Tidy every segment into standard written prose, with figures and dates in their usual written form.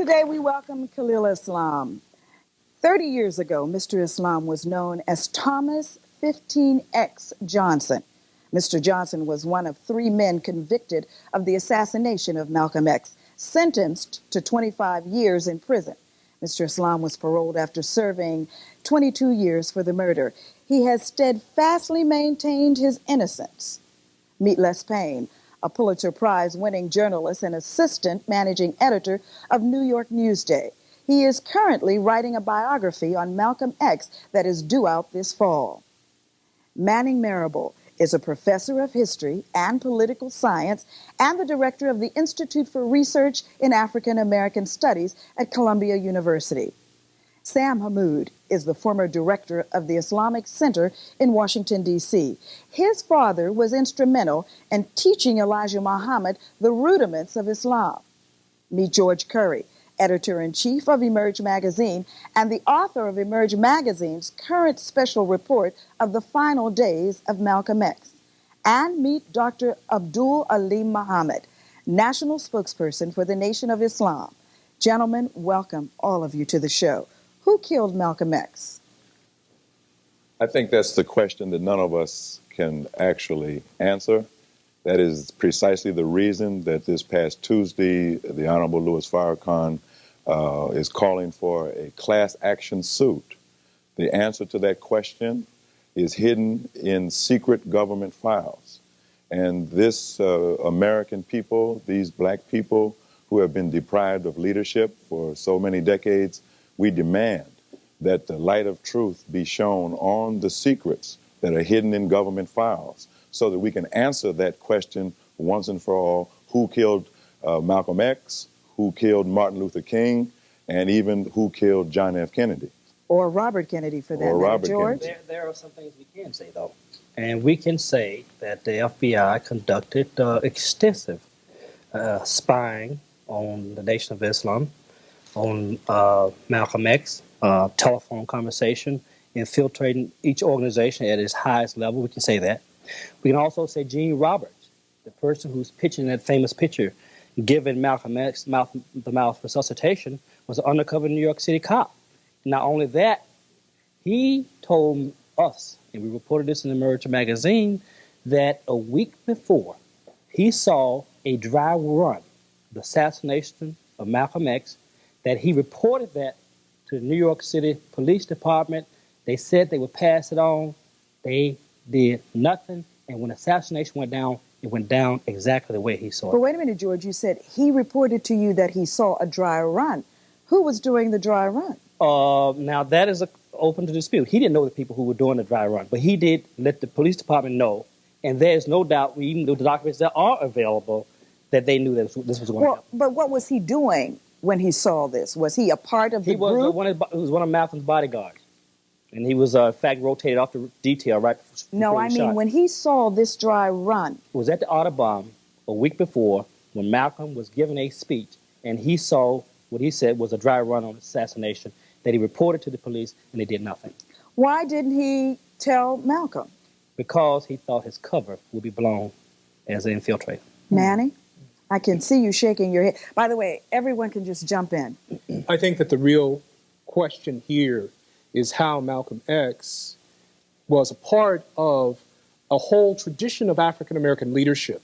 Today we welcome Khalil Islam. 30 years ago, Mr. Islam was known as Thomas 15X Johnson. Mr. Johnson was one of three men convicted of the assassination of Malcolm X, sentenced to 25 years in prison. Mr. Islam was paroled after serving 22 years for the murder. He has steadfastly maintained his innocence. Meet Les Payne, a Pulitzer Prize-winning journalist and assistant managing editor of New York Newsday. He is currently writing a biography on Malcolm X that is due out this fall. Manning Marable is a professor of history and political science and the director of the Institute for Research in African American Studies at Columbia University. Sam Hammoud is the former director of the Islamic Center in Washington, D.C. His father was instrumental in teaching Elijah Muhammad the rudiments of Islam. Meet George Curry, editor-in-chief of Emerge magazine and the author of Emerge magazine's current special report of the final days of Malcolm X. And meet Dr. Abdul Alim Muhammad, national spokesperson for the Nation of Islam. Gentlemen, welcome all of you to the show. Who killed Malcolm X? I think that's the question that none of us can actually answer. That is precisely the reason that this past Tuesday, the Honorable Louis Farrakhan is calling for a class action suit. The answer to that question is hidden in secret government files. And this American people, these black people who have been deprived of leadership for so many decades, we demand that the light of truth be shown on the secrets that are hidden in government files so that we can answer that question once and for all: who killed Malcolm X, who killed Martin Luther King, and even who killed John F. Kennedy. Or Robert Kennedy, for that matter, George. There are some things we can say, though. And we can say that the FBI conducted extensive spying on the Nation of Islam, on Malcolm X, telephone conversation, infiltrating each organization at its highest level. We can say that. We can also say Gene Roberts, the person who's pitching that famous picture, giving Malcolm X the mouth resuscitation, was an undercover New York City cop. Not only that, he told us, and we reported this in Emerge magazine, that a week before he saw a dry run, the assassination of Malcolm X, that he reported that to the New York City Police Department. They said they would pass it on. They did nothing. And when assassination went down, it went down exactly the way he saw it. But wait a minute, George. You said he reported to you that he saw a dry run. Who was doing the dry run? Now, that is open to dispute. He didn't know the people who were doing the dry run, but he did let the police department know. And there's no doubt, even though the documents that are available, that they knew that this was going to happen. But what was he doing when he saw this? Was he a part of the group? He was one of Malcolm's bodyguards. And he was, in fact, rotated off the detail right before No, I mean, when he saw this dry run. It was at the Audubon a week before when Malcolm was giving a speech, and he saw what he said was a dry run on assassination that he reported to the police, and they did nothing. Why didn't he tell Malcolm? Because he thought his cover would be blown as an infiltrator. Manny? I can see you shaking your head. By the way, everyone can just jump in. I think that the real question here is how Malcolm X was a part of a whole tradition of African-American leadership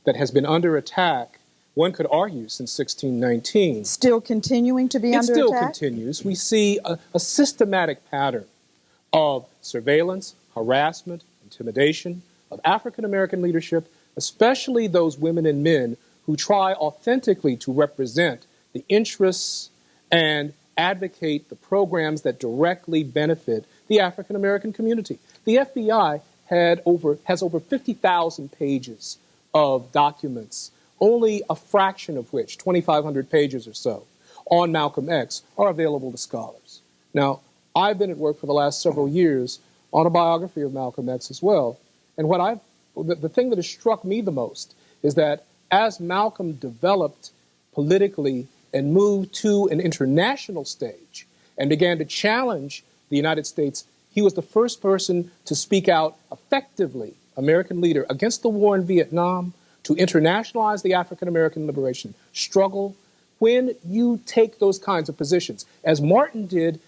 that has been under attack, one could argue, since 1619. Still continuing to be under attack? It still continues. We see a systematic pattern of surveillance, harassment, intimidation of African-American leadership, especially those women and men who try authentically to represent the interests and advocate the programs that directly benefit the African-American community. The FBI has over 50,000 pages of documents, only a fraction of which, 2,500 pages or so, on Malcolm X are available to scholars. Now, I've been at work for the last several years on a biography of Malcolm X as well, and the thing that has struck me the most is that as Malcolm developed politically and moved to an international stage and began to challenge the United States, he was the first person to speak out effectively, American leader, against the war in Vietnam, to internationalize the African-American liberation struggle, when you take those kinds of positions, as Martin did,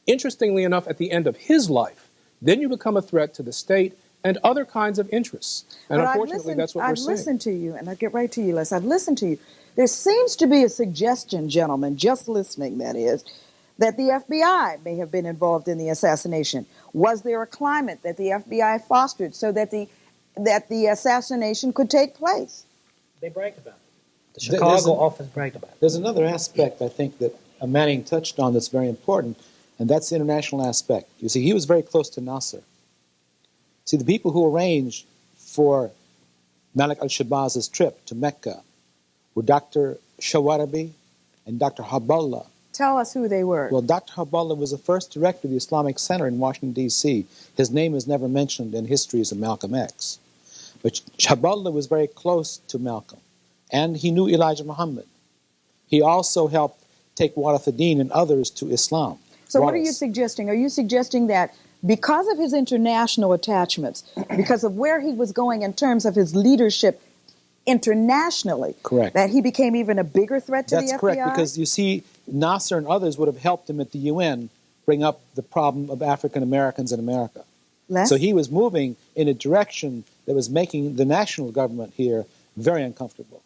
interestingly enough, at the end of his life, then you become a threat to the state and other kinds of interests. And But unfortunately, that's what we're I've seeing. listened to you, and I'll get right to you, Les. I've listened to you. There seems to be a suggestion, gentlemen, just listening, that is, that the FBI may have been involved in the assassination. Was there a climate that the FBI fostered so that the assassination could take place? They bragged about it. The Chicago office bragged about it. There's another aspect, I think, that Manning touched on that's very important, and that's the international aspect. You see, he was very close to Nasser. See, the people who arranged for Malik al-Shabaz's trip to Mecca were Dr. Shawarabi and Dr. Haballah. Tell us who they were. Well, Dr. Haballah was the first director of the Islamic Center in Washington, D.C. His name is never mentioned in histories of Malcolm X. But Haballah was very close to Malcolm, and he knew Elijah Muhammad. He also helped take Warith ad-Din and others to Islam. So what are you suggesting? Are you suggesting that because of his international attachments, because of where he was going in terms of his leadership internationally, correct, that he became even a bigger threat to the FBI? That's correct, because you see, Nasser and others would have helped him at the UN bring up the problem of African Americans in America. Les? So he was moving in a direction that was making the national government here very uncomfortable.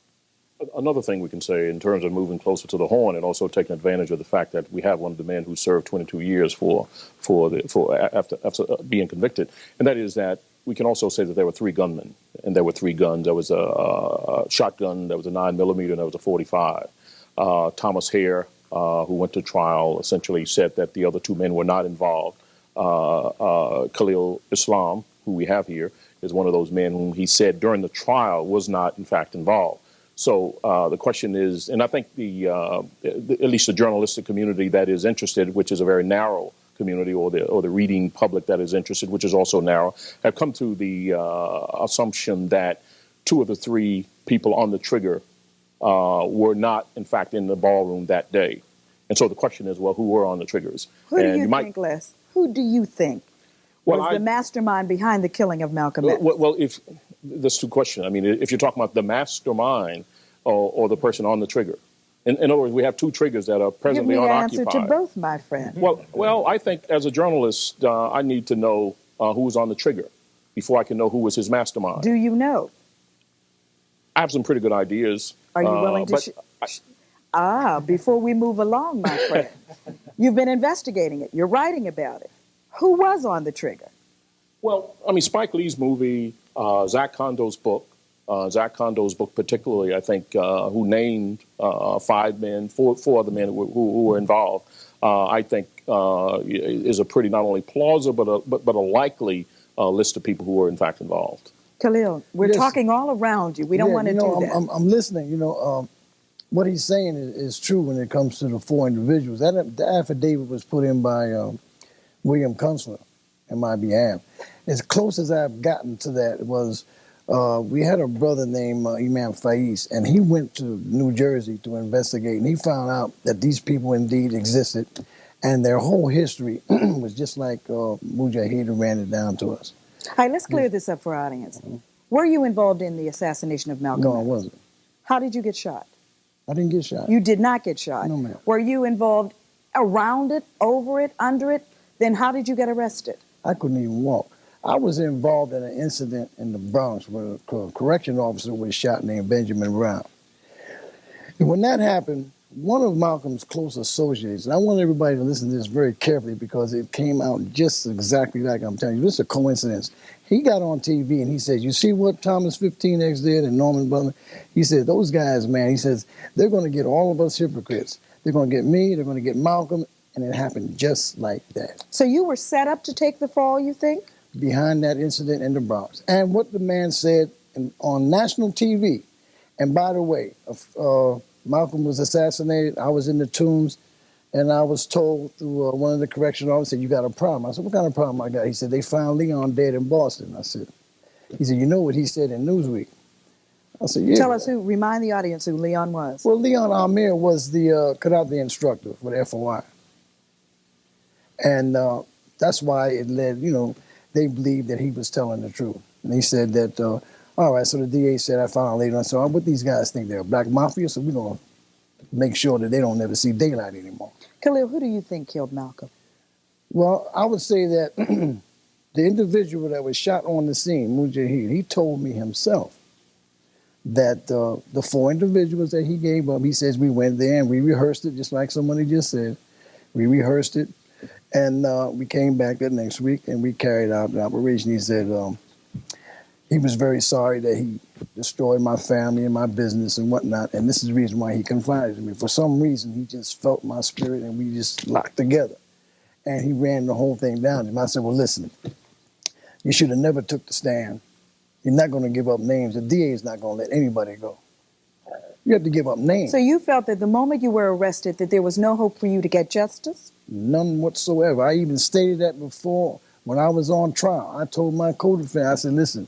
Another thing we can say in terms of moving closer to the Horn and also taking advantage of the fact that we have one of the men who served 22 years after being convicted, and that is that we can also say that there were 3 gunmen, and there were 3 guns. There was a shotgun, there was a 9mm, and there was a .45. Thomas Hare, who went to trial, essentially said that the other 2 men were not involved. Khalil Islam, who we have here, is one of those men whom he said during the trial was not, in fact, involved. So the question is, and I think at least the journalistic community that is interested, which is a very narrow community, or the reading public that is interested, which is also narrow, have come to the assumption that 2 of the 3 people on the trigger were not, in fact, in the ballroom that day. And so the question is, well, who were on the triggers? Who do you think, Les? Who do you think was the mastermind behind the killing of Malcolm X? Well, if there's 2 questions. I mean, if you're talking about the mastermind or the person on the trigger. In other words, we have 2 triggers that are presently unoccupied. Give me the answer to both, my friend. Well, I think as a journalist, I need to know who was on the trigger before I can know who was his mastermind. Do you know? I have some pretty good ideas. Are you willing to... before we move along, my friend, you've been investigating it. You're writing about it. Who was on the trigger? Well, I mean, Spike Lee's movie, Zach Condo's book particularly, I think, who named 5 men, 4 other men who were involved, I think is a pretty not only plausible but a likely list of people who were in fact involved. Khalil, we're talking all around you. We don't want to do that. I'm listening. What he's saying is true when it comes to the 4 individuals. The affidavit was put in by William Kunstler in my behalf. As close as I've gotten to that was we had a brother named Imam Faiz, and he went to New Jersey to investigate, and he found out that these people indeed existed, and their whole history was just like Mujahideen ran it down to us. All right, let's clear this up for our audience. Were you involved in the assassination of Malcolm X? No, I wasn't. How did you get shot? I didn't get shot. You did not get shot? No, ma'am. Were you involved around it, over it, under it? Then how did you get arrested? I couldn't even walk. I was involved in an incident in the Bronx where a correction officer was shot named Benjamin Brown. And when that happened, one of Malcolm's close associates, and I want everybody to listen to this very carefully because it came out just exactly like I'm telling you. This is a coincidence. He got on TV and he said, you see what Thomas 15X did and Norman Butler? He said, those guys, man, he says, they're going to get all of us hypocrites. They're going to get me, they're going to get Malcolm, and it happened just like that. So you were set up to take the fall, you think? Behind that incident in the Bronx. And what the man said on national TV, and by the way, Malcolm was assassinated, I was in the tombs, and I was told through one of the correction officers, you got a problem. I said, what kind of problem I got? He said, they found Leon dead in Boston. I said, he said, you know what he said in Newsweek? I said, yeah. Tell us remind the audience who Leon was. Well, Leon Amir was the karate instructor for the FOI. And that's why it led, they believed that he was telling the truth. And he said that, all right, so the DA said, I found out later on, so what these guys think? They're a black mafia, so we're going to make sure that they don't never see daylight anymore. Khalil, who do you think killed Malcolm? Well, I would say that the individual that was shot on the scene, Mujahid, he told me himself that the 4 individuals that he gave up, he says we went there and we rehearsed it, just like somebody just said. We rehearsed it, and we came back that next week and we carried out the operation. He said he was very sorry that he destroyed my family and my business and whatnot, and this is the reason why he confided in me. For some reason, he just felt my spirit and we just locked together. And he ran the whole thing down. And I said, well, listen, you should have never took the stand. You're not going to give up names. The DA is not going to let anybody go. You have to give up names. So you felt that the moment you were arrested that there was no hope for you to get justice? None whatsoever. I even stated that before when I was on trial. I told my co-defendant, I said, listen,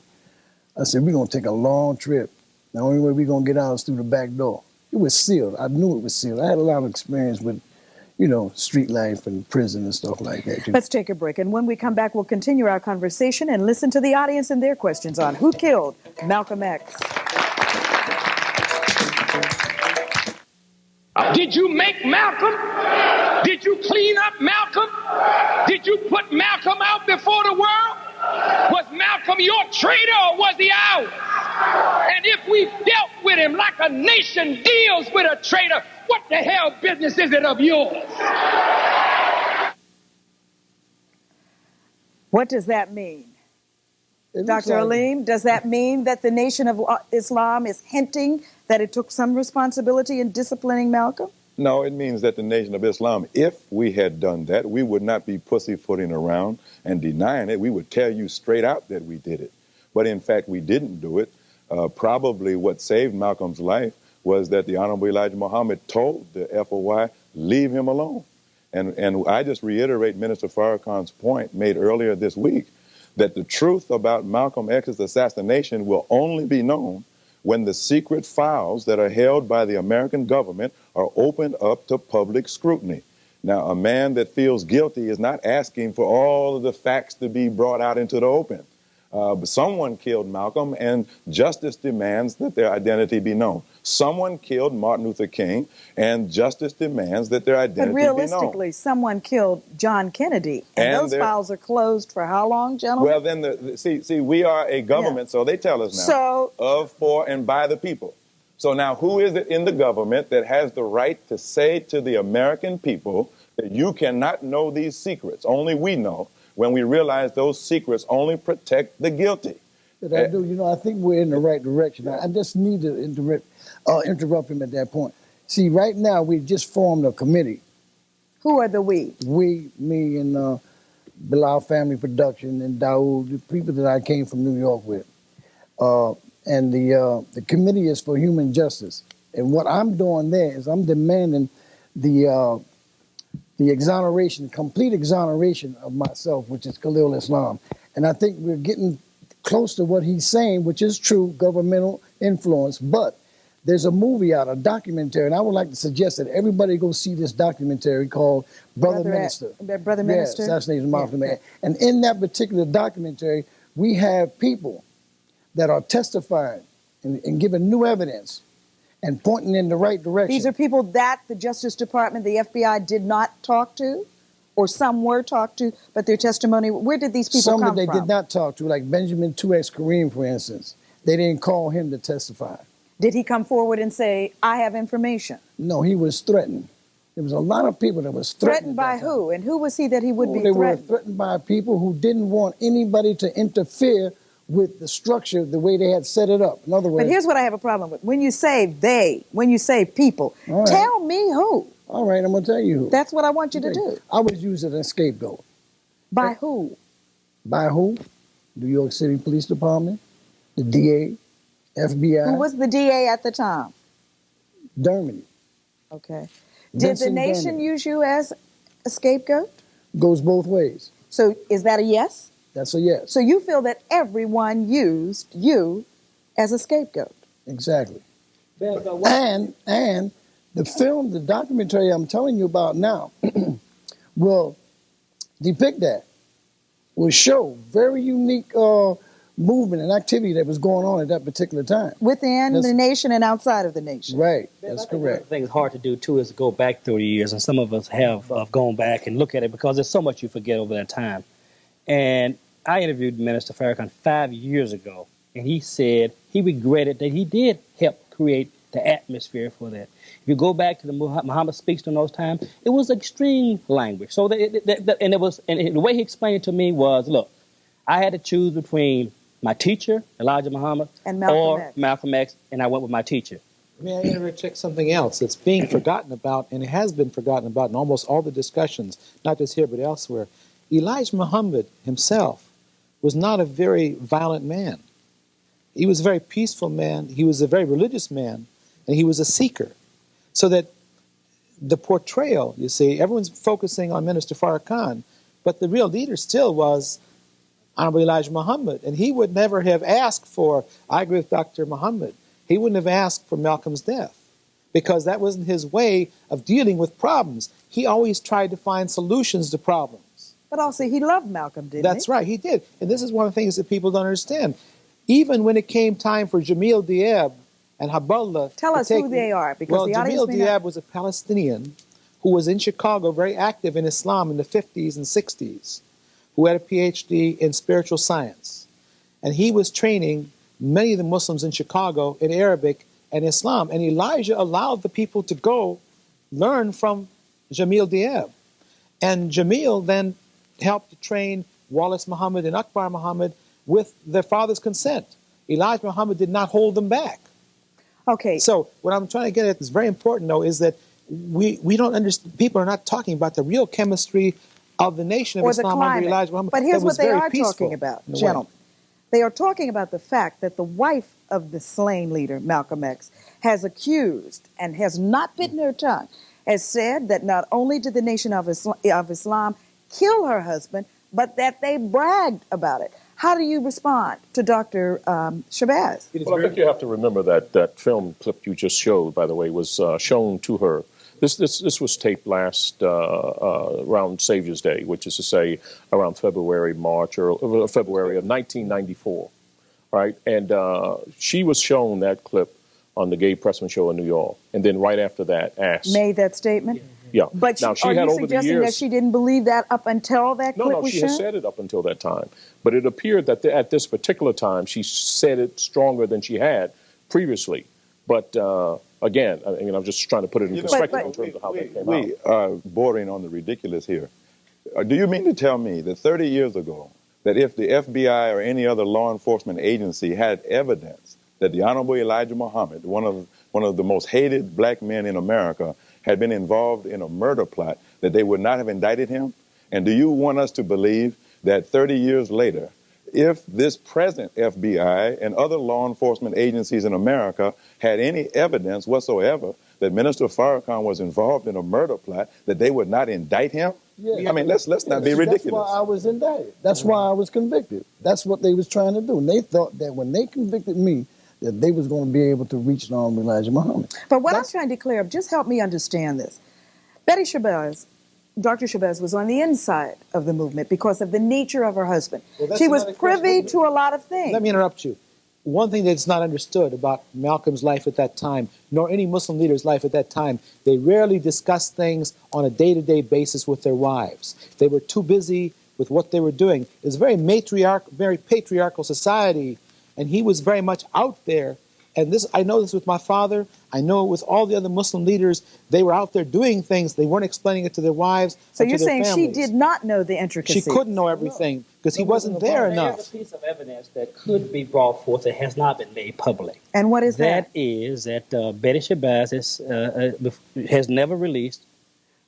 I said, we're going to take a long trip. The only way we're going to get out is through the back door. It was sealed. I knew it was sealed. I had a lot of experience with, you know, street life and prison and stuff like that. Let's take a break. And when we come back, we'll continue our conversation and listen to the audience and their questions on who killed Malcolm X. Did you make Malcolm? Did you clean up Malcolm? Did you put Malcolm out before the world? Was Malcolm your traitor or was he ours? And if we dealt with him like a nation deals with a traitor, what the hell business is it of yours? What does that mean? Dr. Alim, does that mean that the Nation of Islam is hinting that it took some responsibility in disciplining Malcolm? No, it means that the Nation of Islam, if we had done that, we would not be pussyfooting around and denying it. We would tell you straight out that we did it. But in fact, we didn't do it. Probably what saved Malcolm's life was that the Honorable Elijah Muhammad told the FOI, leave him alone. And I just reiterate Minister Farrakhan's point made earlier this week, that the truth about Malcolm X's assassination will only be known when the secret files that are held by the American government are opened up to public scrutiny. Now, a man that feels guilty is not asking for all of the facts to be brought out into the open. But someone killed Malcolm, and justice demands that their identity be known. Someone killed Martin Luther King, and justice demands that their identity be known. But realistically, someone killed John Kennedy, and those files are closed for how long, gentlemen? Well, then, see, we are a government, so they tell us now, of, for, and by the people. So now, who is it in the government that has the right to say to the American people that you cannot know these secrets? Only we know, when we realize those secrets only protect the guilty. But I do, you know, I think we're in the right direction. I just need to interrupt him at that point. See, right now, we just formed a committee. Who are the we? We, me, and Bilal Family Production, and Daoud, the people that I came from New York with. And the committee is for human justice. And what I'm doing there is I'm demanding the exoneration, complete exoneration of myself, which is Khalil Islam. And I think we're getting close to what he's saying, which is true, governmental influence. But there's a movie out, a documentary, and I would like to suggest that everybody go see this documentary called Brother Minister. Brother Minister? Yes, assassination of Malcolm X. And in that particular documentary, we have people that are testifying and giving new evidence and pointing in the right direction. These are people that the Justice Department, the FBI did not talk to, or some were talked to, but their testimony, where did these people come from? Some that they did not talk to, like Benjamin 2X Kareem, for instance. They didn't call him to testify. Did he come forward and say, I have information? No, he was threatened. There was a lot of people that was threatened. Threatened by who? And who was he that he would be threatened? threatened? They were threatened by people who didn't want anybody to interfere with the structure the way they had set it up. In other words, but here's what I have a problem with. When you say they, when you say people, tell me who. All right, I'm going to tell you who. That's what I want you to do. I was used as a scapegoat. By who? By who? New York City Police Department, the DA, FBI. Who was the DA at the time? Dermody. Okay. Did the nation use you as a scapegoat? Goes both ways. So is that a yes? That's a yes. So you feel that everyone used you as a scapegoat? Exactly. And the film, the documentary I'm telling you about now, will depict that. Will show very unique movement and activity that was going on at that particular time. Within the nation and outside of the nation. Right, that's correct. One of the things hard to do, too, is to go back 30 years, and some of us have gone back and look at it because there's so much you forget over that time. And I interviewed Minister Farrakhan 5 years ago, and he said he regretted that he did help create the atmosphere for that. If you go back to the Muhammad speaks during those times, it was extreme language. So and the way he explained it to me was, look, I had to choose between my teacher, Elijah Muhammad, and Malcolm X, and I went with my teacher. May I interject something else that's being forgotten about, and it has been forgotten about in almost all the discussions, not just here but elsewhere. Elijah Muhammad himself was not a very violent man. He was a very peaceful man. He was a very religious man, and he was a seeker. So that the portrayal, you see, everyone's focusing on Minister Farrakhan, but the real leader still was Honorable Elijah Muhammad, and he would never have asked for, I agree with Dr. Muhammad, he wouldn't have asked for Malcolm's death because that wasn't his way of dealing with problems. He always tried to find solutions to problems. But also he loved Malcolm, didn't he? That's right, he did. And this is one of the things that people don't understand. Even when it came time for Jamil Diab and Haballah... Tell us who they are. Because the Jamil Diab was a Palestinian who was in Chicago, very active in Islam in the 50s and 60s, who had a PhD in spiritual science. And he was training many of the Muslims in Chicago in Arabic and Islam. And Elijah allowed the people to go learn from Jamil Diab. And Jamil then helped to train Wallace Muhammad and Akbar Muhammad with their father's consent. Elijah Muhammad did not hold them back. Okay. So what I'm trying to get at is very important, though, is that we don't understand, people are not talking about the real chemistry of the nation of Islam under Elijah Muhammad. But here's what they are peaceful, talking about, gentlemen. They are talking about the fact that the wife of the slain leader, Malcolm X, has accused and has not bitten her tongue, has said that not only did the Nation of Islam kill her husband, but that they bragged about it. How do you respond to Dr. Shabazz? Well, I think you have to remember that film clip you just showed, by the way, was shown to her. This was taped last around Savior's Day, which is to say around February, March, or February of 1994, right? And she was shown that clip on the Gay Pressman show in New York, and then right after that asked... Made that statement? Yeah. But now, are you suggesting that she didn't believe that up until that clip was shown? No, she has said it up until that time. But it appeared that at this particular time, she said it stronger than she had previously. But again, I mean, I'm just trying to put it in perspective in terms of how that came out. We are bordering on the ridiculous here. Do you mean to tell me that 30 years ago, that if the FBI or any other law enforcement agency had evidence that the Honorable Elijah Muhammad, one of the most hated black men in America, had been involved in a murder plot, that they would not have indicted him? And do you want us to believe that 30 years later, if this present FBI and other law enforcement agencies in America had any evidence whatsoever that Minister Farrakhan was involved in a murder plot, that they would not indict him? Yeah. I mean, let's not be ridiculous. That's why I was indicted. That's why I was convicted. That's what they was trying to do. And they thought that when they convicted me, that they was going to be able to reach the Honorable Elijah Muhammad. But what I'm trying to clear up, just help me understand this. Betty Shabazz, Dr. Shabazz, was on the inside of the movement because of the nature of her husband. Well, she was privy to a lot of things. Let me interrupt you. One thing that's not understood about Malcolm's life at that time, nor any Muslim leader's life at that time, they rarely discussed things on a day-to-day basis with their wives. They were too busy with what they were doing. It was a very patriarchal society, and he was very much out there. And this, I know this with my father. I know it with all the other Muslim leaders. They were out there doing things. They weren't explaining it to their wives. So you're saying she did not know the intricacies? She couldn't know everything because he wasn't there enough. There's a piece of evidence that could be brought forth that has not been made public. And what is that? That is that Betty Shabazz has never released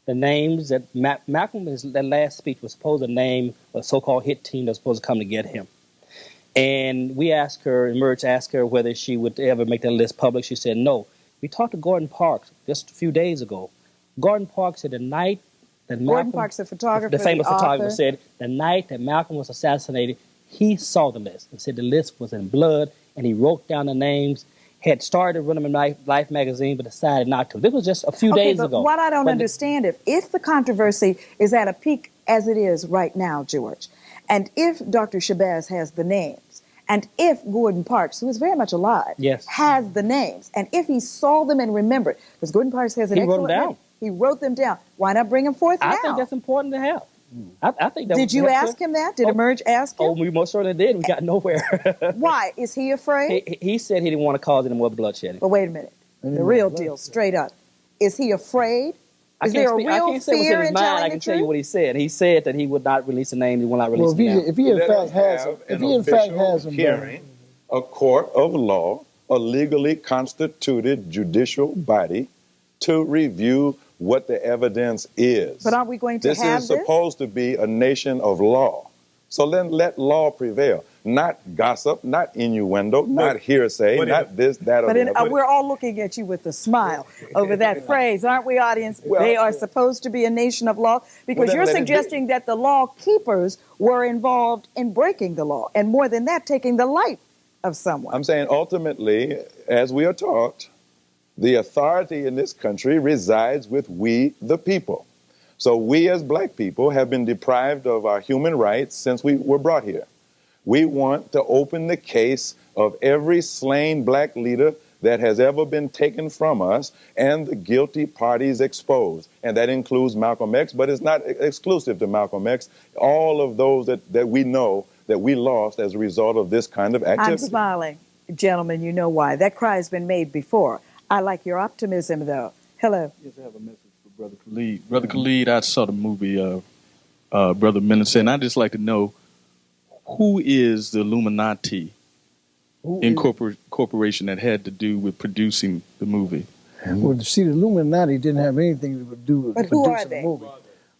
the names that Malcolm, that last speech was supposed to name a so-called hit team that was supposed to come to get him. And we asked her, Merch asked her whether she would ever make that list public. She said no. We talked to Gordon Parks just a few days ago. Gordon Parks said the night that Gordon Parks, the photographer, the famous photographer, said the night that Malcolm was assassinated, he saw the list and said the list was in blood, and he wrote down the names, had started to run them in Life magazine, but decided not to. This was just a few days ago. What I don't understand, if the controversy is at a peak as it is right now, George, and if Dr. Shabazz has the names, And if Gordon Parks, who is very much alive, Yes. has the names, and if he saw them and remembered, because Gordon Parks has an He wrote them excellent down. memory, he wrote them down. Why not bring them forth now? I think that's important to have. I think that Did you ask him that? Did Emerge ask him? Oh, we most certainly did. We got nowhere. Why? Is he afraid? He said he didn't want to cause any more bloodshed. But wait a minute. The real deal, straight up. Is he afraid? Is there a I real can't say what's in fear his in mind. telling I the can tell you truth? what he said. He said that he would not release the name. He will not release Well, the name. if he in Let fact us has have if an he in fact official has them, hearing, a court of law, a legally constituted judicial body to review what the evidence is. But aren't we going to this have is this? supposed to be a nation of law. So then let law prevail, not gossip, not innuendo, not hearsay, not this, that, or But the other. we're all looking at you with a smile over that phrase, aren't we, audience? Well, they are supposed to be a nation of law, because then you're let it be. suggesting that the law keepers were involved in breaking the law, and more than that, taking the life of someone. I'm saying ultimately, as we are taught, the authority in this country resides with we, the people. So we as black people have been deprived of our human rights since we were brought here. We want to open the case of every slain black leader that has ever been taken from us and the guilty parties exposed. And that includes Malcolm X, but it's not exclusive to Malcolm X. All of those that we know that we lost as a result of this kind of activity. I'm smiling. Gentlemen, you know why. That cry has been made before. I like your optimism, though. Hello. Yes, I have a message for Brother Khalid. Brother Khalid, I saw the movie Brother Minister, and I'd just like to know, who is the Illuminati corporation that had to do with producing the movie? Well, see, the Illuminati didn't have anything to do with But who are producing they? the movie.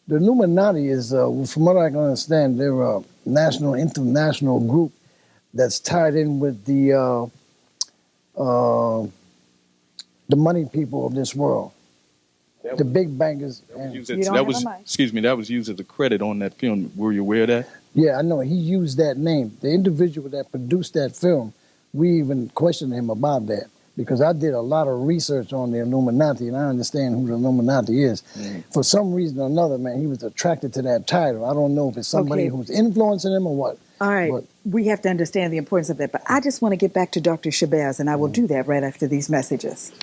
The Illuminati is, from what I can understand, they're a national, international group that's tied in with the money people of this world, the big bankers. That was used as a credit on that film. Were you aware of that? Yeah, I know. He used that name. The individual that produced that film, we even questioned him about that, because I did a lot of research on the Illuminati, and I understand who the Illuminati is. For some reason or another, man, he was attracted to that title. I don't know if it's somebody who's influencing him or what. All right. We have to understand the importance of that. But I just want to get back to Dr. Shabazz, and I will do that right after these messages.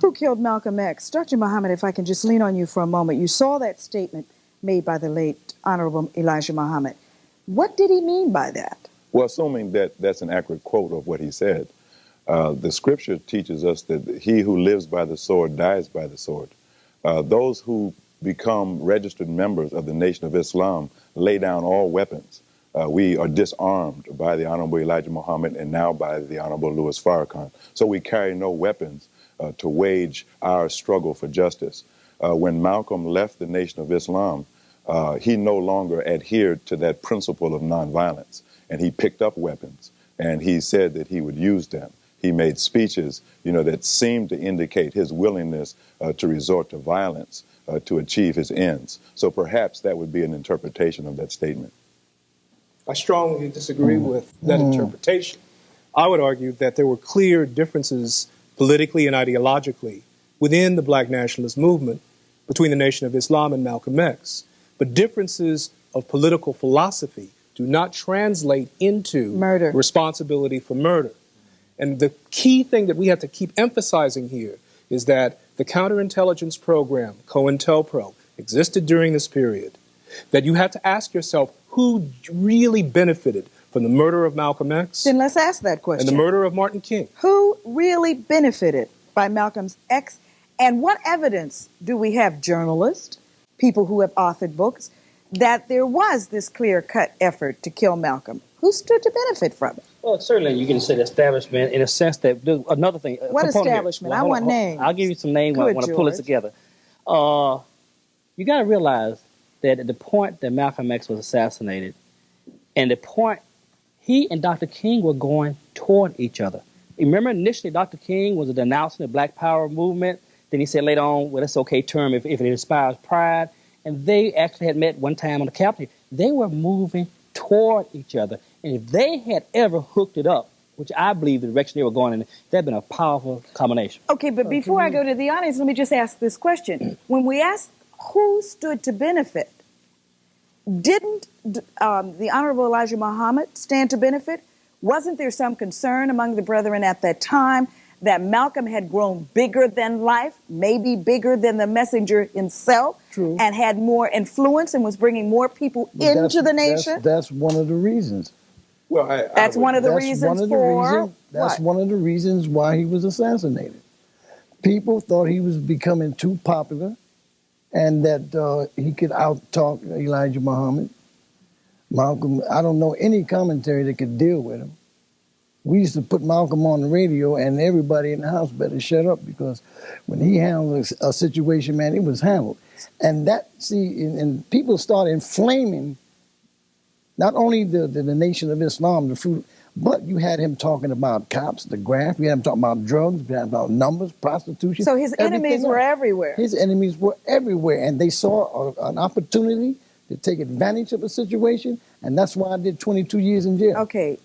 Who killed Malcolm X? Dr. Muhammad, if I can just lean on you for a moment. You saw that statement made by the late Honorable Elijah Muhammad. What did he mean by that? Well, assuming that that's an accurate quote of what he said, the scripture teaches us that he who lives by the sword dies by the sword. Those who become registered members of the Nation of Islam lay down all weapons. We are disarmed by the Honorable Elijah Muhammad and now by the Honorable Louis Farrakhan. So we carry no weapons to wage our struggle for justice. When Malcolm left the Nation of Islam, he no longer adhered to that principle of nonviolence, and he picked up weapons, and he said that he would use them. He made speeches, that seemed to indicate his willingness to resort to violence to achieve his ends. So perhaps that would be an interpretation of that statement. I strongly disagree with that interpretation. I would argue that there were clear differences politically and ideologically within the black nationalist movement between the Nation of Islam and Malcolm X. But differences of political philosophy do not translate into murder, responsibility for murder. And the key thing that we have to keep emphasizing here is that the counterintelligence program, COINTELPRO, existed during this period, that you have to ask yourself who really benefited from the murder of Malcolm X. Then let's ask that question. And the murder of Martin King. Who really benefited by Malcolm's X? And what evidence do we have, journalists, people who have authored books, that there was this clear-cut effort to kill Malcolm? Who stood to benefit from it? Well, certainly you can say the establishment in a sense that another thing. What establishment? I want names. I'll give you some names when I want to pull it together. You got to realize that at the point that Malcolm X was assassinated, and the point he and Dr. King were going toward each other. Remember, initially Dr. King was denouncing the Black Power movement, Then he said later on, well, that's an okay term if it inspires pride. And they actually had met one time on the Capitol. They were moving toward each other. And if they had ever hooked it up, which I believe the direction they were going in, that'd been a powerful combination. Okay, but before I go to the audience, let me just ask this question. When we asked who stood to benefit, didn't the Honorable Elijah Muhammad stand to benefit? Wasn't there some concern among the brethren at that time that Malcolm had grown bigger than life, maybe bigger than the messenger himself, True. and had more influence and was bringing more people into the nation? That's one of the reasons. Well, That's one of the reasons for That's what? one of the reasons why he was assassinated. People thought he was becoming too popular and that he could out-talk Elijah Muhammad. Malcolm, I don't know any commentary that could deal with him. We used to put Malcolm on the radio and everybody in the house better shut up because when he handled a situation, man, it was handled. And that, and people started inflaming not only the Nation of Islam, the fruit, but you had him talking about cops, the graft. We had him talking about drugs. We had him about numbers, prostitution. So his enemies were everywhere. His enemies were everywhere, and they saw an opportunity to take advantage of a situation, and that's why I did 22 years in jail. Okay.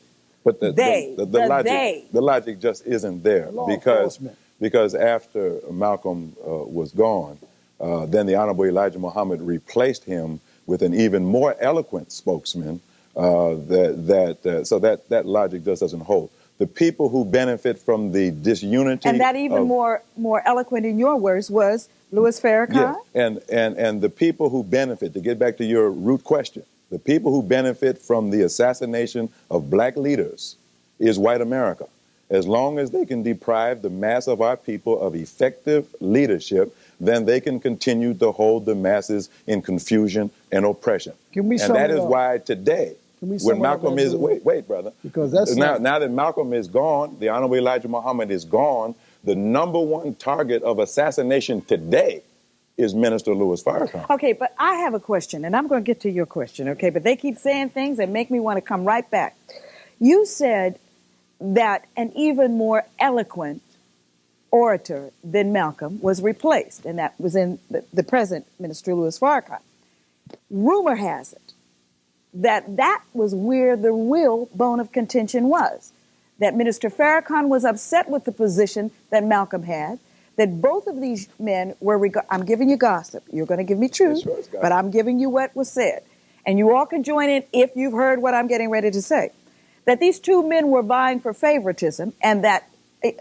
But the logic just isn't there because after Malcolm was gone, then the Honorable Elijah Muhammad replaced him with an even more eloquent spokesman. So that logic just doesn't hold. The people who benefit from the disunity, and that even more eloquent in your words was Louis Farrakhan. Yes. And the people who benefit, to get back to your root question, the people who benefit from the assassination of black leaders is white America. As long as they can deprive the mass of our people of effective leadership, then they can continue to hold the masses in confusion and oppression. And that is why today, when Malcolm is, wait, brother, because that's now that Malcolm is gone, the Honorable Elijah Muhammad is gone, the number one target of assassination today is Minister Louis Farrakhan. Okay, but I have a question, and I'm going to get to your question, okay? But they keep saying things that make me want to come right back. You said that an even more eloquent orator than Malcolm was replaced, and that was in the present Minister Louis Farrakhan. Rumor has it that was where the real bone of contention was, that Minister Farrakhan was upset with the position that Malcolm had, that both of these men were, I'm giving you gossip, you're going to give me truth, but I'm giving you what was said. And you all can join in if you've heard what I'm getting ready to say. That these two men were vying for favoritism and that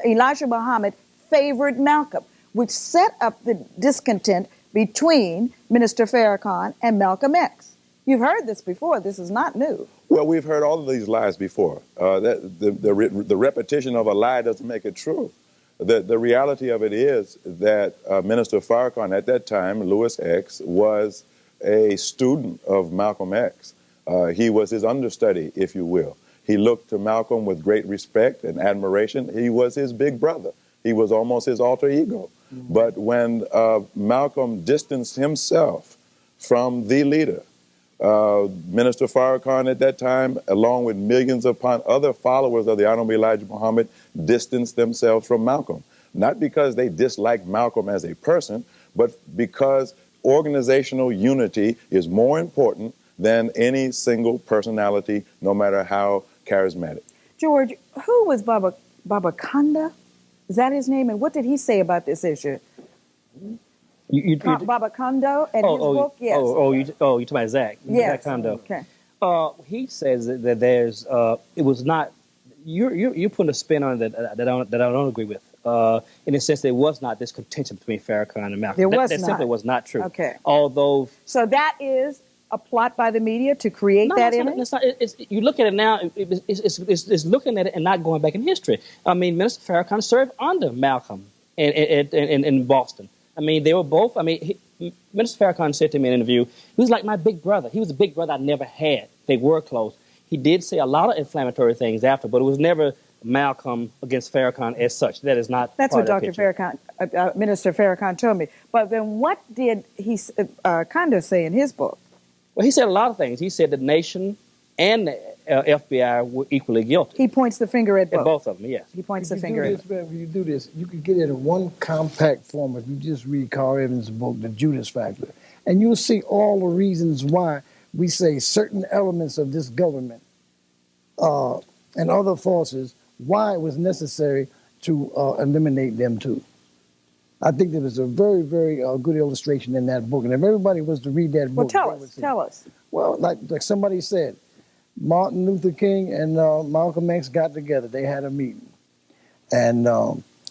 Elijah Muhammad favored Malcolm, which set up the discontent between Minister Farrakhan and Malcolm X. You've heard this before. This is not new. Well, we've heard all of these lies before. The repetition of a lie doesn't make it true. The reality of it is that Minister Farrakhan at that time, Louis X, was a student of Malcolm X. He was his understudy, if you will. He looked to Malcolm with great respect and admiration. He was his big brother. He was almost his alter ego. Mm-hmm. But when Malcolm distanced himself from the leader, Minister Farrakhan at that time, along with millions upon other followers of the Honorable Elijah Muhammad, distanced themselves from Malcolm. Not because they disliked Malcolm as a person, but because organizational unity is more important than any single personality, no matter how charismatic. George, who was Baba Kanda? Is that his name? And what did he say about this issue? Baba Kondo and his book? Yes. You talking about Zach? Yes. Zach Kondo. Okay. He says that there's it was not. You're putting a spin on it that I don't agree with. In the sense that it was not this contention between Farrakhan and Malcolm. That simply was not true. Okay. Although. So that is a plot by the media to create that image? You look at it now, it's looking at it and not going back in history. I mean, Minister Farrakhan served under Malcolm in Boston. I mean, they were both, Minister Farrakhan said to me in an interview, he was like my big brother. He was a big brother I never had. They were close. He did say a lot of inflammatory things after, but it was never Malcolm against Farrakhan as such. That is not That's part what of the Dr. Farrakhan, Minister Farrakhan told me. But then what did he kind of say in his book? Well, he said a lot of things. He said the nation and FBI were equally guilty. He points the finger at both. At both of them, yes. He points the If finger at if you do this, you can get it in one compact form if you just read Carl Evans' book, The Judas Factor. And you'll see all the reasons why we say certain elements of this government and other forces, why it was necessary to eliminate them too. I think there was a very, very good illustration in that book. And if everybody was to read that book... Well, tell us. Well, like somebody said, Martin Luther King and Malcolm X got together. They had a meeting. And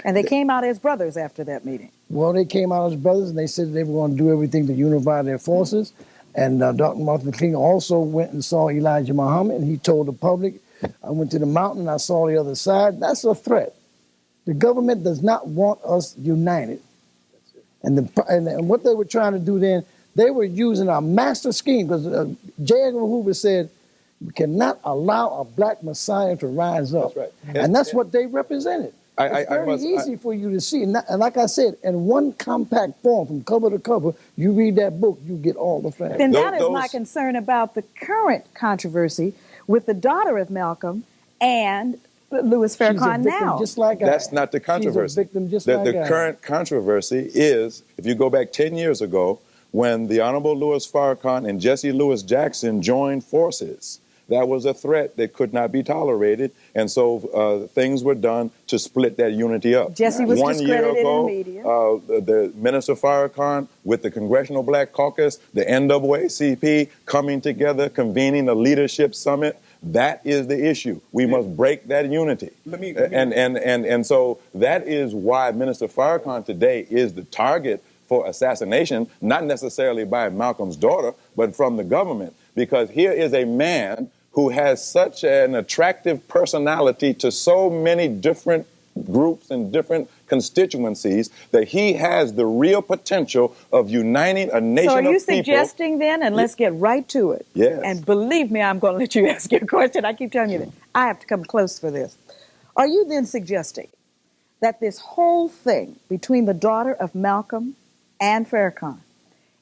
they came out as brothers after that meeting. Well, they came out as brothers, and they said they were going to do everything to unify their forces. And Dr. Martin Luther King also went and saw Elijah Muhammad, and he told the public, I went to the mountain, I saw the other side. That's a threat. The government does not want us united. And what they were trying to do then, they were using a master scheme, because J. Edgar Hoover said, we cannot allow a black messiah to rise up. That's right. And that's what they represented. It's very easy for you to see. And like I said, in one compact form, from cover to cover, you read that book, you get all the facts. Then that is my concern about the current controversy with the daughter of Malcolm and Louis Farrakhan now. Just like That's not the controversy. She's a victim just the like current controversy is, if you go back 10 years ago, when the Honorable Louis Farrakhan and Jesse Louis Jackson joined forces. That was a threat that could not be tolerated, and so things were done to split that unity up. Jesse was discredited in the media. The Minister Farrakhan with the Congressional Black Caucus, the NAACP coming together, convening a leadership summit. That is the issue. We must break that unity. And so that is why Minister Farrakhan today is the target for assassination, not necessarily by Malcolm's daughter, but from the government. Because here is a man who has such an attractive personality to so many different groups and different constituencies that he has the real potential of uniting a nation of people. So are you suggesting then, and let's get right to it. Yes. And believe me, I'm going to let you ask your question. I keep telling you that. I have to come close for this. Are you then suggesting that this whole thing between the daughter of Malcolm and Farrakhan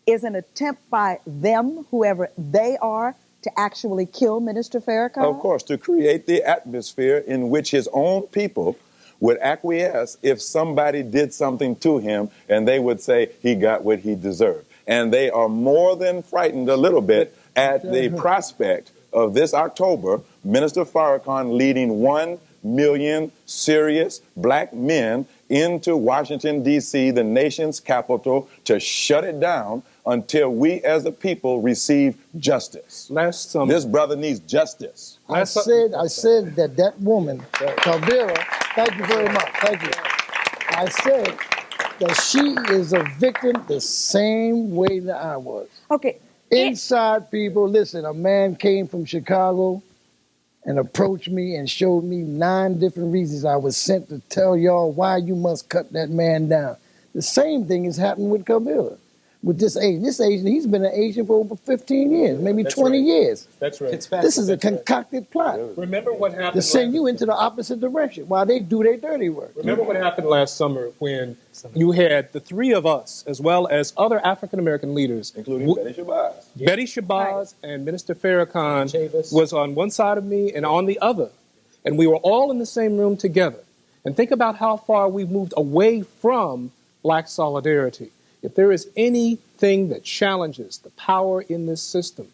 is an attempt by them, whoever they are, to actually kill Minister Farrakhan? Of course, to create the atmosphere in which his own people would acquiesce if somebody did something to him, and they would say he got what he deserved. And they are more than frightened a little bit at the prospect of this October, Minister Farrakhan leading 1 million serious black men into Washington, D.C., the nation's capital, to shut it down until we as a people receive justice. Last summer, this brother needs justice. I said that woman, Kavira, thank you very much, thank you. I said that she is a victim the same way that I was. Okay. Inside people, listen, a man came from Chicago and approached me and showed me 9 different reasons I was sent to tell y'all why you must cut that man down. The same thing is happening with Kabila. With this agent. This agent, he's been an agent for over 15 years, maybe 20 years. That's right. This is a concocted plot. Remember what happened? To send you into the opposite direction while they do their dirty work. Remember what happened last summer when you had the 3 of us, as well as other African-American leaders, including Betty Shabazz. Betty Shabazz and Minister Farrakhan was on one side of me and on the other. And we were all in the same room together. And think about how far we've moved away from black solidarity. If there is anything that challenges the power in this system,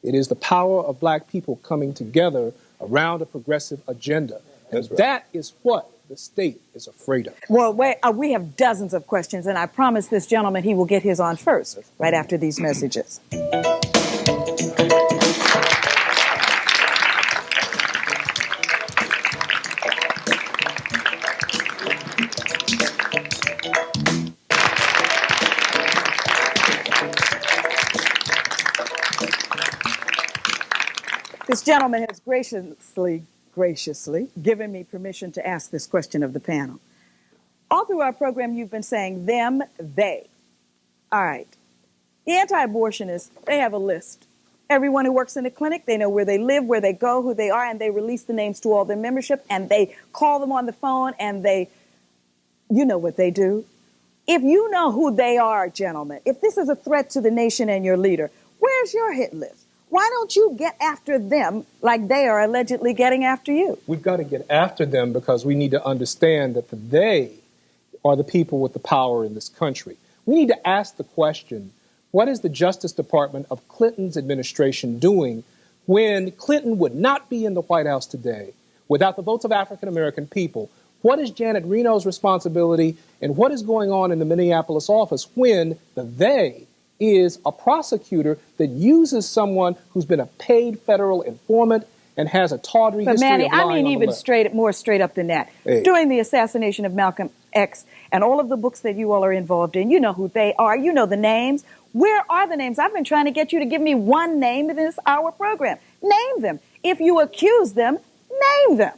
it is the power of black people coming together around a progressive agenda. And that is what the state is afraid of. Well, we have dozens of questions, and I promise this gentleman he will get his on first, right after these messages. This gentleman has graciously given me permission to ask this question of the panel. All through our program, you've been saying them, they. All right. The anti-abortionists, they have a list. Everyone who works in a clinic, they know where they live, where they go, who they are, and they release the names to all their membership, and they call them on the phone, and you know what they do. If you know who they are, gentlemen, if this is a threat to the nation and your leader, where's your hit list? Why don't you get after them like they are allegedly getting after you? We've got to get after them because we need to understand that they are the people with the power in this country. We need to ask the question, what is the Justice Department of Clinton's administration doing when Clinton would not be in the White House today without the votes of African American people? What is Janet Reno's responsibility, and what is going on in the Minneapolis office when the they is a prosecutor that uses someone who's been a paid federal informant and has a tawdry history Manny, of lying I mean, on even the left. more straight up than that. Hey. During the assassination of Malcolm X and all of the books that you all are involved in, you know who they are. You know the names. Where are the names? I've been trying to get you to give me one name in this hour program. Name them. If you accuse them, name them.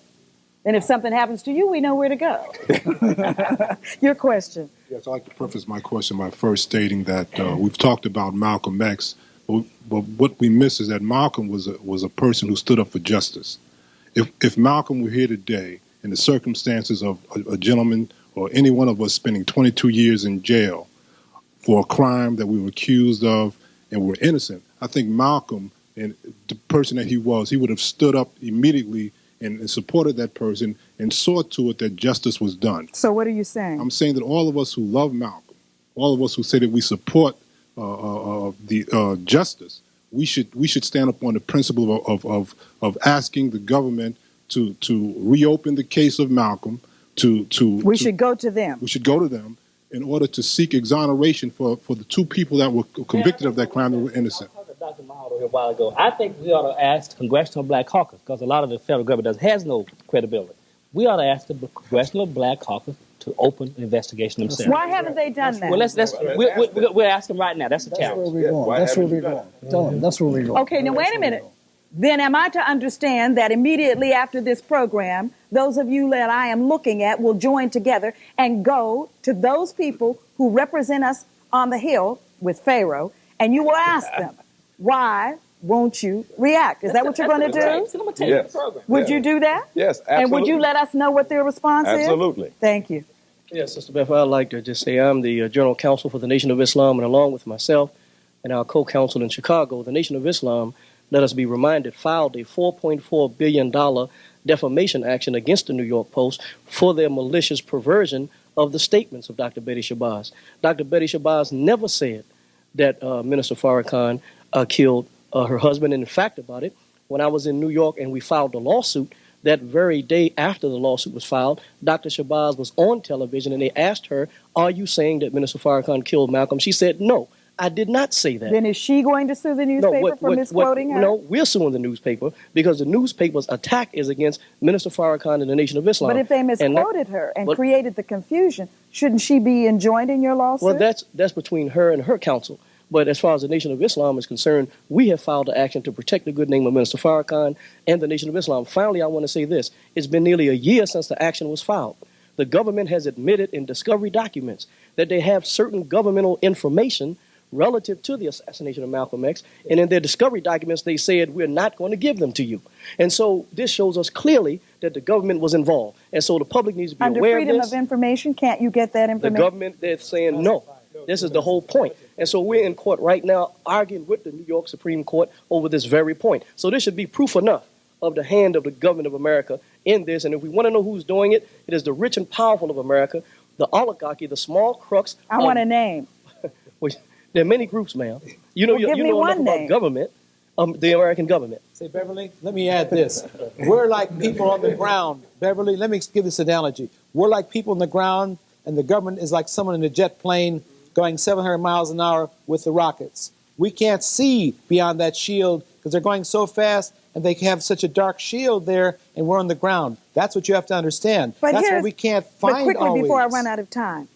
And if something happens to you, we know where to go. Your question. Yes, I'd like to preface my question by first stating that we've talked about Malcolm X, but what we miss is that Malcolm was a person who stood up for justice. If Malcolm were here today, in the circumstances of a gentleman or any one of us spending 22 years in jail for a crime that we were accused of and were innocent, I think Malcolm, and the person that he would have stood up immediately and supported that person and saw to it that justice was done. So what are you saying? I'm saying that all of us who love Malcolm, all of us who say that we support the justice, we should stand up on the principle of asking the government to reopen the case of Malcolm. We should go to them. We should go to them in order to seek exoneration for the two people that were convicted of that crime that were innocent. Dr. Mahalo here a while ago. I think we ought to ask the Congressional Black Caucus, because a lot of the federal government has no credibility. We ought to ask the Congressional Black Caucus to open an investigation themselves. Why haven't they done that? Well, we'll ask them right now. That's a challenge. That's where we're going. Tell them that's where we're going. Okay, now wait a minute. Then am I to understand that immediately after this program, those of you that I am looking at will join together and go to those people who represent us on the Hill with Pharaoh, and you will ask them, why won't you react? Is that what you're going to do? Yes. Would you do that? Yes, absolutely. And would you let us know what their response is? Absolutely. Thank you. Yes, Sister Beth, I'd like to just say I'm the General Counsel for the Nation of Islam, and along with myself and our co-counsel in Chicago, the Nation of Islam, let us be reminded, filed a $4.4 billion defamation action against the New York Post for their malicious perversion of the statements of Dr. Betty Shabazz. Dr. Betty Shabazz never said that Minister Farrakhan killed her husband. And in fact about it, when I was in New York and we filed the lawsuit, that very day after the lawsuit was filed, Dr. Shabazz was on television and they asked her, are you saying that Minister Farrakhan killed Malcolm? She said, no, I did not say that. Then is she going to sue the newspaper for misquoting her? No, we're suing the newspaper because the newspaper's attack is against Minister Farrakhan and the Nation of Islam. But if they misquoted her and created the confusion, shouldn't she be enjoined in your lawsuit? Well, that's between her and her counsel. But as far as the Nation of Islam is concerned, we have filed an action to protect the good name of Minister Farrakhan and the Nation of Islam. Finally, I want to say this. It's been nearly a year since the action was filed. The government has admitted in discovery documents that they have certain governmental information relative to the assassination of Malcolm X. And in their discovery documents, they said, we're not going to give them to you. And so this shows us clearly that the government was involved. And so the public needs to be aware of this. Under freedom of information, can't you get that information? The government, they're saying no. This is the whole point. And so we're in court right now arguing with the New York Supreme Court over this very point. So this should be proof enough of the hand of the government of America in this. And if we want to know who's doing it, it is the rich and powerful of America, the oligarchy, the small crooks. I want a name. There are many groups, ma'am. You know enough about government, the American government. Say, Beverly, let me add this. We're like people on the ground. Beverly, let me give this analogy. We're like people on the ground, and the government is like someone in a jet plane going 700 miles an hour with the rockets. We can't see beyond that shield because they're going so fast, and they have such a dark shield there, and we're on the ground. That's what you have to understand. But that's what we can't find But quickly, always. before I run out of time,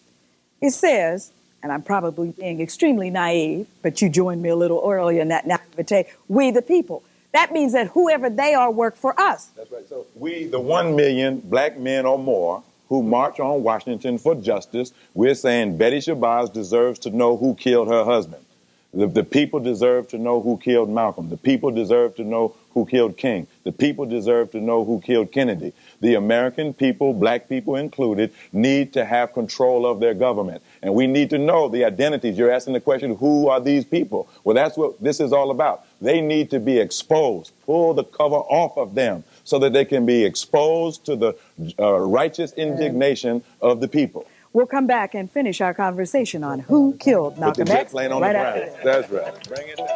it says, and I'm probably being extremely naive, but you joined me a little earlier in that naivete, we the people. That means that whoever they are work for us. That's right. So we, the 1 million black men or more who march on Washington for justice, we're saying Betty Shabazz deserves to know who killed her husband. The people deserve to know who killed Malcolm. The people deserve to know who killed King. The people deserve to know who killed Kennedy. The American people, black people included, need to have control of their government. And we need to know the identities. You're asking the question, who are these people? Well, that's what this is all about. They need to be exposed. Pull the cover off of them so that they can be exposed to the righteous indignation of the people. We'll come back and finish our conversation on who killed Malcolm Put the jet X plane on right the after ground. this. That's right. Bring it down.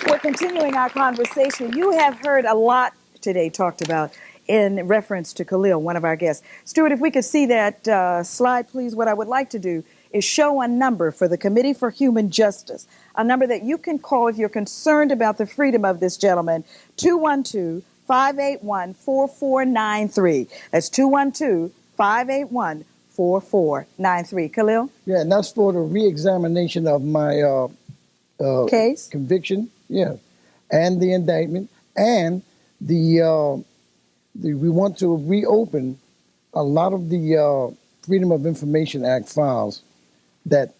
We're continuing our conversation. You have heard a lot today talked about in reference to Khalil, one of our guests. Stuart, if we could see that slide, please. What I would like to do is show a number for the Committee for Human Justice, a number that you can call if you're concerned about the freedom of this gentleman, 212-581-4493. That's 212-581-4493. Khalil? Yeah, and that's for the re-examination of my Case? conviction, yeah, and the indictment, and we want to reopen a lot of the Freedom of Information Act files that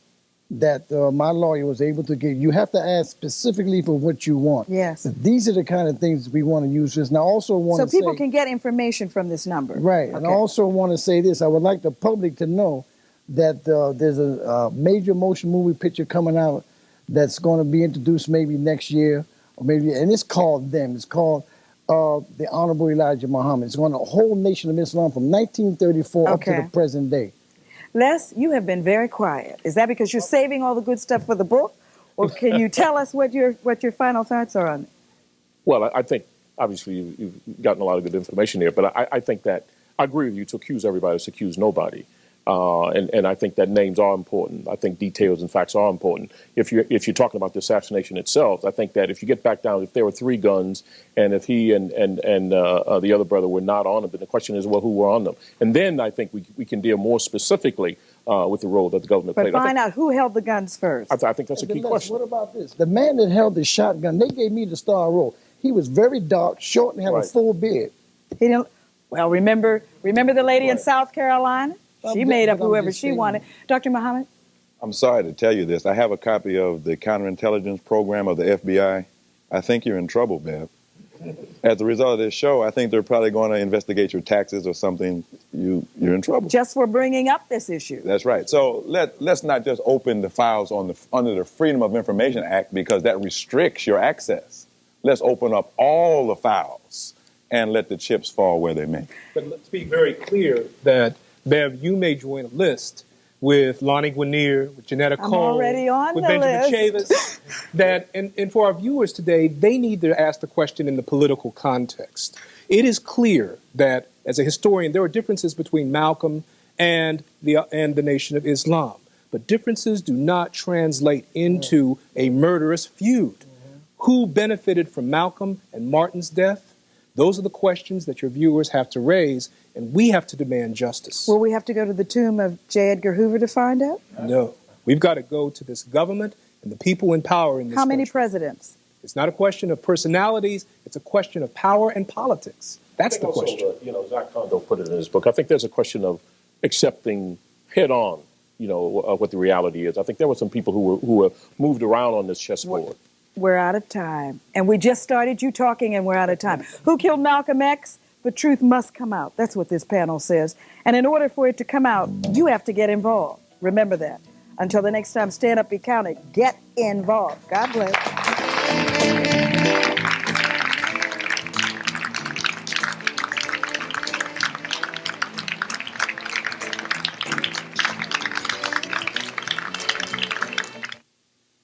my lawyer was able to get. You have to ask specifically for what you want. Yes. These are the kind of things we want to use this. And I also want to So people can get information from this number. Right. Okay. And I also want to say this. I would like the public to know that there's a major motion movie picture coming out that's going to be introduced maybe next year, or maybe, and it's called Them. It's called The Honorable Elijah Muhammad. It's on the whole nation of Islam from 1934 up to the present day. Les, you have been very quiet. Is that because you're saving all the good stuff for the book? Or can you tell us what your final thoughts are on it? Well, I think, obviously, you've gotten a lot of good information there, but I think that I agree with you. To accuse everybody is to accuse nobody. And I think that names are important. I think details and facts are important. If you're talking about the assassination itself, I think that if you get back down, if there were 3 guns, and if he and the other brother were not on them, then the question is, well, who were on them? And then I think we can deal more specifically with the role that the government played. But find out who held the guns first. I think that's a key question. What about this? The man that held the shotgun, they gave me the star role. He was very dark, short, and had a full beard. He didn't. Well, remember the lady in South Carolina? She made up whoever she wanted. Dr. Muhammad? I'm sorry to tell you this. I have a copy of the counterintelligence program of the FBI. I think you're in trouble, Bev. As a result of this show, I think they're probably going to investigate your taxes or something. You're in trouble. Just for bringing up this issue. That's right. So let's not just open the files under the Freedom of Information Act, because that restricts your access. Let's open up all the files and let the chips fall where they may. But let's be very clear that, Bev, you may join a list with Lonnie Guinier, with Janetta Cole, already on with the Benjamin list. Chavis, that, and for our viewers today, they need to ask the question in the political context. It is clear that, as a historian, there are differences between Malcolm and the Nation of Islam, but differences do not translate into a murderous feud. Who benefited from Malcolm and Martin's death? Those are the questions that your viewers have to raise, and we have to demand justice. Will we have to go to the tomb of J. Edgar Hoover to find out? No. We've got to go to this government and the people in power in this How many country. presidents? It's not a question of personalities. It's a question of power and politics. That's the question. Zach Kondo put it in his book. I think there's a question of accepting head on, what the reality is. I think there were some people who were moved around on this chessboard. We're out of time. And we just started you talking, and we're out of time. Who killed Malcolm X? The truth must come out. That's what this panel says. And in order for it to come out, you have to get involved. Remember that. Until the next time, stand up, be counted. Get involved. God bless.